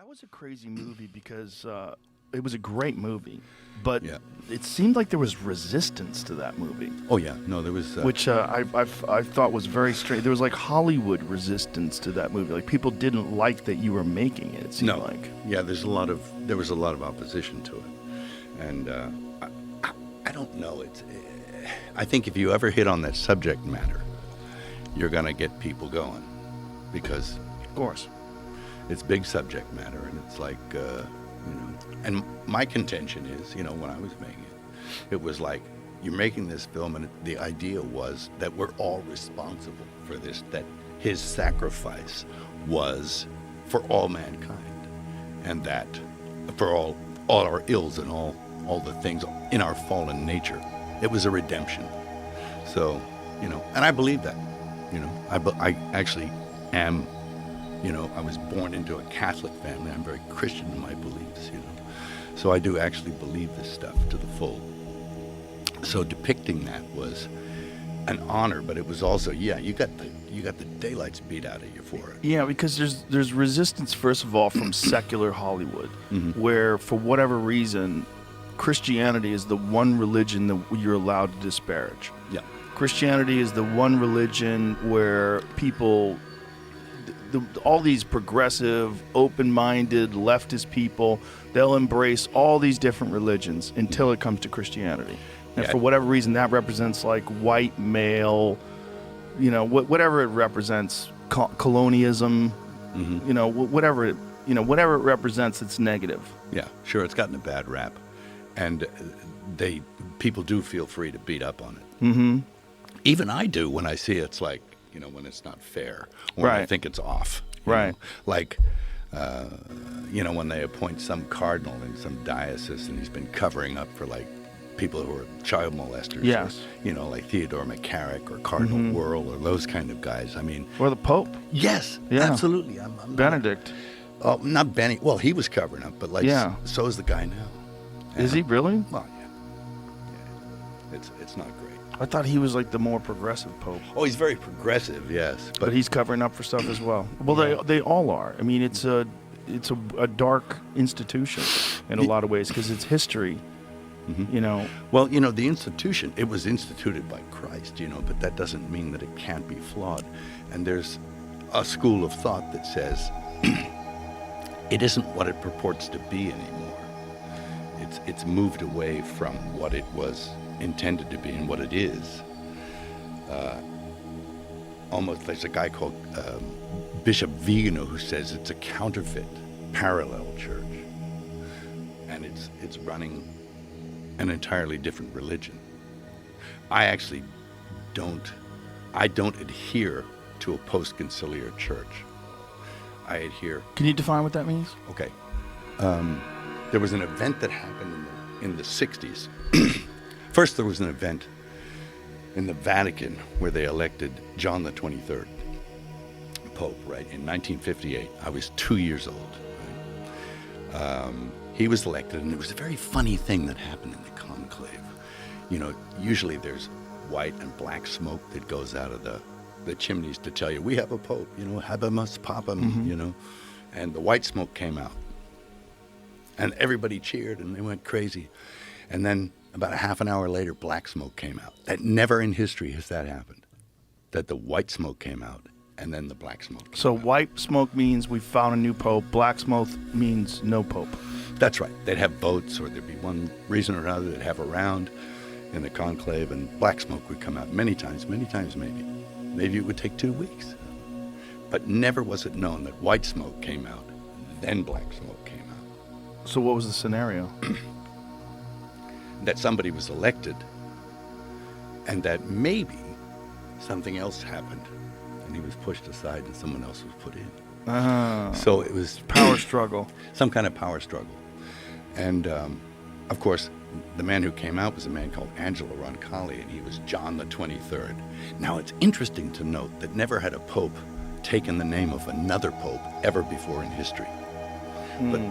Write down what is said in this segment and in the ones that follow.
That was a crazy movie because it was a great movie, but Yeah. it seemed like there was resistance to that movie, Oh yeah, no, there was. which I thought was very strange. There was like Hollywood resistance to that movie. Like people didn't like that you were making it. It seemed no, like. yeah, there was a lot of opposition to it, and I don't know. I think if you ever hit on that subject matter, you're gonna get people going, because Of course. it's big subject matter, and it's like, and my contention is, when I was making it, it was like, you're making this film, and the idea was that we're all responsible for this, that his sacrifice was for all mankind, and that for all our ills and all the things in our fallen nature, it was a redemption. So, and I believe that, I actually am. I was born into a Catholic family. I'm very Christian in my beliefs, So I do actually believe this stuff to the full. So depicting that was an honor, but it was also, you got the daylights beat out of you for it. Yeah, because there's resistance, first of all, from secular Hollywood, where for whatever reason, Christianity is the one religion that you're allowed to disparage. Yeah. Christianity is the one religion where people, all these progressive, open-minded, leftist people, they'll embrace all these different religions until it comes to Christianity. And for whatever reason, that represents like white male, whatever it represents, colonialism, whatever it represents, it's negative. Yeah, sure, it's gotten a bad rap, and people do feel free to beat up on it. Mm-hmm. Even I do when I see it's like, when it's not fair, or when I think it's off. Right. Like, when they appoint some cardinal in some diocese, and he's been covering up for like people who are child molesters. Yes. Or, like Theodore McCarrick or Cardinal Wuerl or those kind of guys. I mean. Or the Pope. Yes, Yeah. absolutely. I'm Benedict. Not Benny. Well, he was covering up, but like, so is the guy now. Is he really? Well, yeah. It's not great. I thought he was like the more progressive Pope. Oh, he's very progressive, yes. But he's covering up for stuff as well. Well, they all are. I mean, it's a dark institution in a lot of ways because it's history. Well, the institution, it was instituted by Christ, but that doesn't mean that it can't be flawed. And there's a school of thought that says it isn't what it purports to be anymore. It's moved away from what it was intended to be and what it is. Almost, there's a guy called Bishop Vigano who says it's a counterfeit, parallel church, and it's running an entirely different religion. I actually don't adhere to a post-conciliar church. I adhere. Can you define what that means? Okay. There was an event that happened in the 60s. First, there was an event in the Vatican where they elected John XXIII Pope, right, in 1958. I was 2 years old. Right? He was elected, and it was a very funny thing that happened in the conclave. Usually there's white and black smoke that goes out of the chimneys to tell you, we have a pope, habemus papam, and the white smoke came out. And everybody cheered, and they went crazy. And then about a half an hour later, black smoke came out. That never in history has that happened, that the white smoke came out, and then the black smoke came So out. white smoke means we found a new pope. Black smoke means no pope. That's right. They'd have votes, or there'd be one reason or another they'd have a round in the conclave, and black smoke would come out many times maybe. Maybe it would take 2 weeks. But never was it known that white smoke came out, then black smoke came out. So what was the scenario? That somebody was elected, and that maybe something else happened, and he was pushed aside and someone else was put in. So it was Power struggle. some kind of power struggle. And of course, the man who came out was a man called Angelo Roncalli, and he was John XXIII. Now, it's interesting to note that never had a pope taken the name of another pope ever before in history. But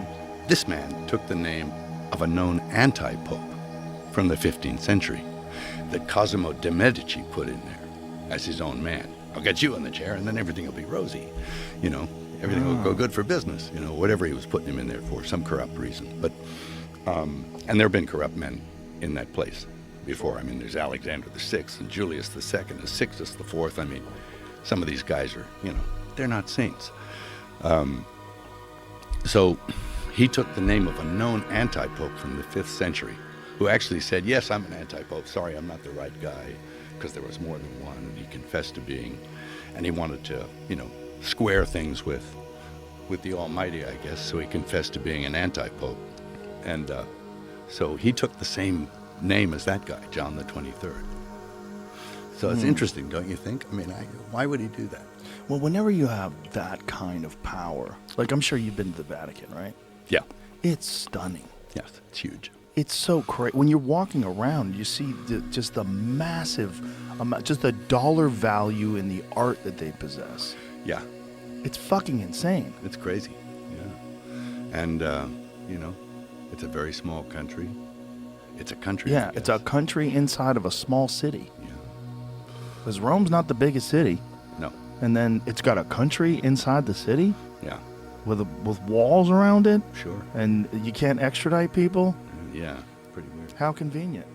this man took the name of a known anti-pope from the 15th century that Cosimo de' Medici put in there as his own man. I'll get you in the chair, and then everything will be rosy, everything will go good for business, you know, whatever he was putting him in there for, some corrupt reason. But and there have been corrupt men in that place before. I mean, there's Alexander VI and Julius II and Sixtus IV. I mean, some of these guys are, you know, they're not saints. So he took the name of a known anti-pope from the 5th century, who actually said, yes, I'm an anti-pope. Sorry, I'm not the right guy, because there was more than one, and he confessed to being, and he wanted to, you know, square things with the Almighty, I guess, so he confessed to being an anti-pope. And so he took the same name as that guy, John XXIII. So it's interesting, don't you think? I mean, why would he do that? Well, whenever you have that kind of power, like I'm sure you've been to the Vatican, right? Yeah. It's stunning. Yes, it's huge. It's so crazy. When you're walking around, you see just the massive amount, just the dollar value in the art that they possess. Yeah. It's fucking insane. It's crazy. Yeah. And, you know, it's a very small country. It's a country. Yeah, it's a country inside of a small city. Yeah. Because Rome's not the biggest city. No. And then it's got a country inside the city Yeah. with walls around it. Sure. And you can't extradite people. Yeah. Pretty weird. How convenient.